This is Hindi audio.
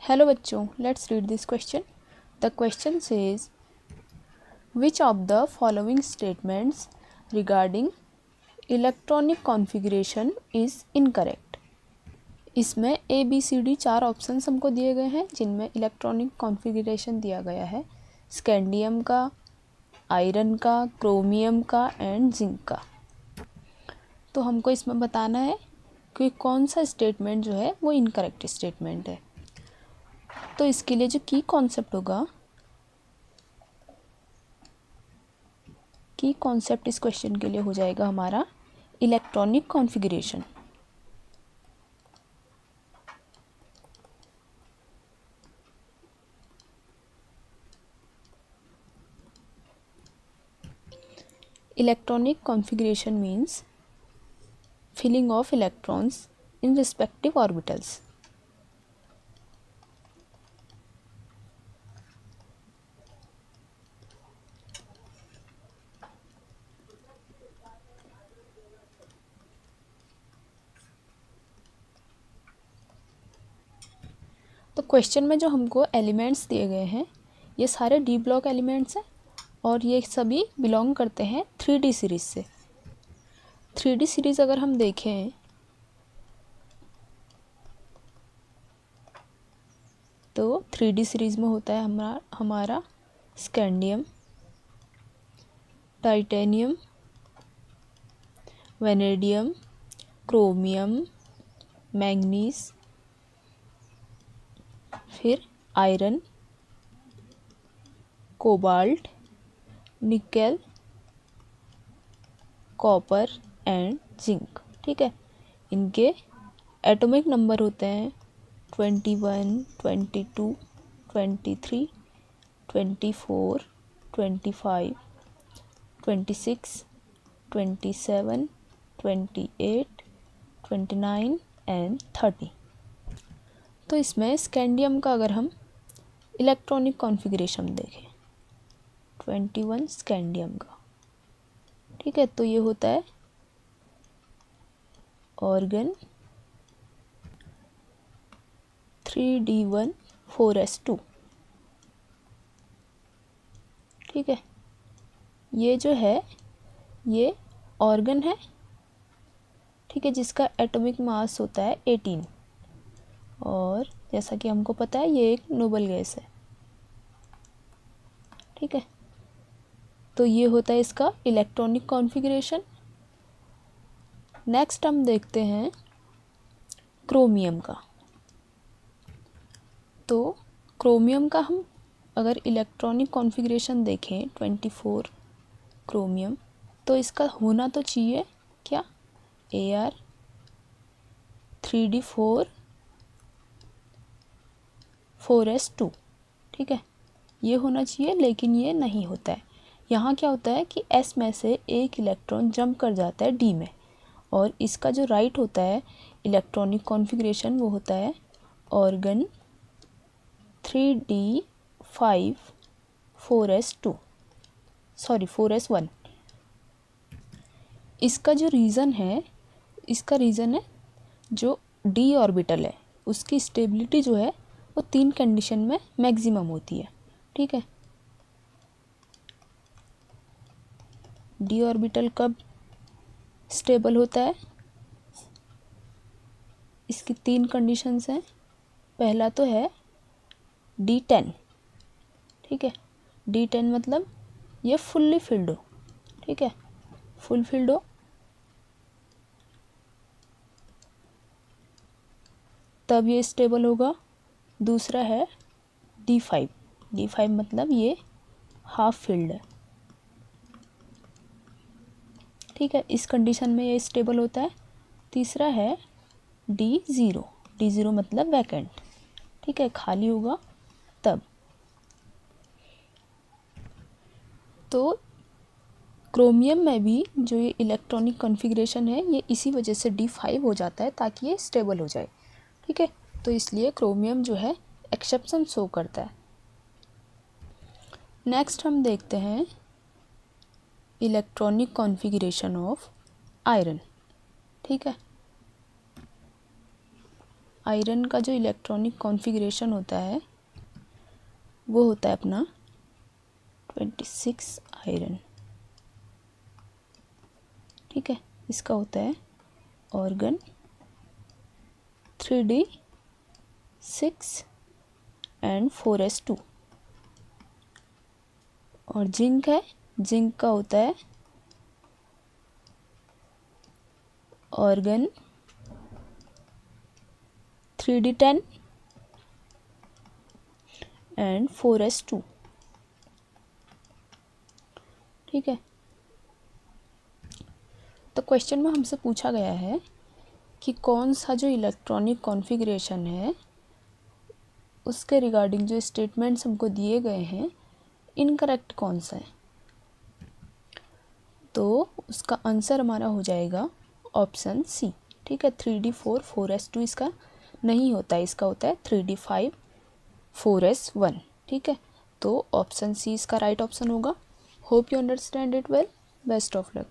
हेलो बच्चों, let's read this question. The question says which of the following statements regarding electronic configuration is incorrect. इसमें A B C D 4 options हमको दिए गए हैं जिनमें इलेक्ट्रॉनिक कॉन्फ़िगरेशन दिया गया है स्कैंडियम का, आयरन का, क्रोमियम का एंड जिंक का. तो हमको इसमें बताना है कि कौन सा स्टेटमेंट जो है वो इनकरेक्ट स्टेटमेंट है. तो इसके लिए जो की कॉन्सेप्ट होगा, की कॉन्सेप्ट इस क्वेश्चन के लिए हो जाएगा हमारा electronic configuration. Electronic configuration means filling of electrons in respective orbitals. तो क्वेश्चन में जो हमको एलिमेंट्स दिए गए हैं ये सारे डी ब्लॉक एलिमेंट्स हैं और ये सभी बिलोंग करते हैं 3D सीरीज़ से. 3D सीरीज़ अगर हम देखें तो 3D सीरीज़ में होता है हमारा scandium, titanium, vanadium, chromium, manganese, फिर iron, cobalt, nickel, copper and zinc. ठीक है, इनके एटॉमिक नंबर होते हैं 21, 22, 23, 24, 25, 26, 27, 28, 29 एंड 30. तो इसमें स्कैंडियम का अगर हम इलेक्ट्रॉनिक कॉन्फ़िगरेशन देखें 21 स्कैंडियम का, ठीक है, तो ये होता है ऑर्गन 3D1 4s2. ठीक है, ये जो है ये ऑर्गन है, ठीक है, जिसका एटॉमिक मास होता है 18 और जैसा कि हमको पता है ये एक नोबल गैस है. ठीक है, तो ये होता है इसका इलेक्ट्रॉनिक कॉन्फ़िगरेशन. नेक्स्ट हम देखते हैं क्रोमियम का. तो क्रोमियम का हम अगर इलेक्ट्रॉनिक कॉन्फ़िगरेशन देखें 24 क्रोमियम, तो इसका होना तो चाहिए क्या AR 3D4 4s2. ठीक है, ये होना चाहिए लेकिन ये नहीं होता है. यहाँ क्या होता है कि S में से एक इलेक्ट्रॉन जंप कर जाता है D में और इसका जो राइट होता है इलेक्ट्रॉनिक कॉन्फ़िगरेशन वो होता है organ 3D5 4s2 sorry 4s1. इसका जो रीज़न है जो D ऑर्बिटल है उसकी स्टेबिलिटी जो है वो 3 कंडीशन में मैक्सिमम होती है. ठीक है, D ऑर्बिटल कब स्टेबल होता है, इसकी 3 कंडीशंस हैं. पहला तो है D10. ठीक है, D10 मतलब ये फुल्ली फिल्ड हो. ठीक है, फुल फिल्ड हो तब ये स्टेबल होगा. दूसरा है D5. D5 मतलब ये हाफ फिल्ड है. ठीक है, इस कंडीशन में ये स्टेबल होता है. तीसरा है D0. D0 मतलब वैकेंट. ठीक है, खाली होगा तब. तो क्रोमियम में भी जो ये इलेक्ट्रॉनिक कॉन्फ़िगरेशन है ये इसी वजह से D5 हो जाता है ताकि ये स्टेबल हो जाए. ठीक है, तो इसलिए क्रोमियम जो है एक्सेप्शन शो करता है. नेक्स्ट हम देखते हैं इलेक्ट्रॉनिक कॉन्फ़िगरेशन ऑफ आयरन. ठीक है, आयरन का जो इलेक्ट्रॉनिक कॉन्फ़िगरेशन होता है वो होता है अपना 26 आयरन, ठीक है। इसका होता है ऑर्गन 3d6 एंड 4s2। और जिंक है, जिंक का होता है ऑर्गन 3d10 एंड 4s2, ठीक है। तो क्वेश्चन में हमसे पूछा गया है कि कौन सा जो इलेक्ट्रॉनिक कॉन्फ़िगरेशन है उसके रिगार्डिंग जो स्टेटमेंट्स हमको दिए गए हैं इनकरेक्ट कौन सा है। तो उसका आंसर हमारा हो जाएगा ऑप्शन सी, ठीक है। 3d4 4s2 इसका नहीं होता है, इसका होता है 3d5 4s1, ठीक है। तो ऑप्शन सी इसका राइट ऑप्शन होगा। Hope you understand it well. Best of luck.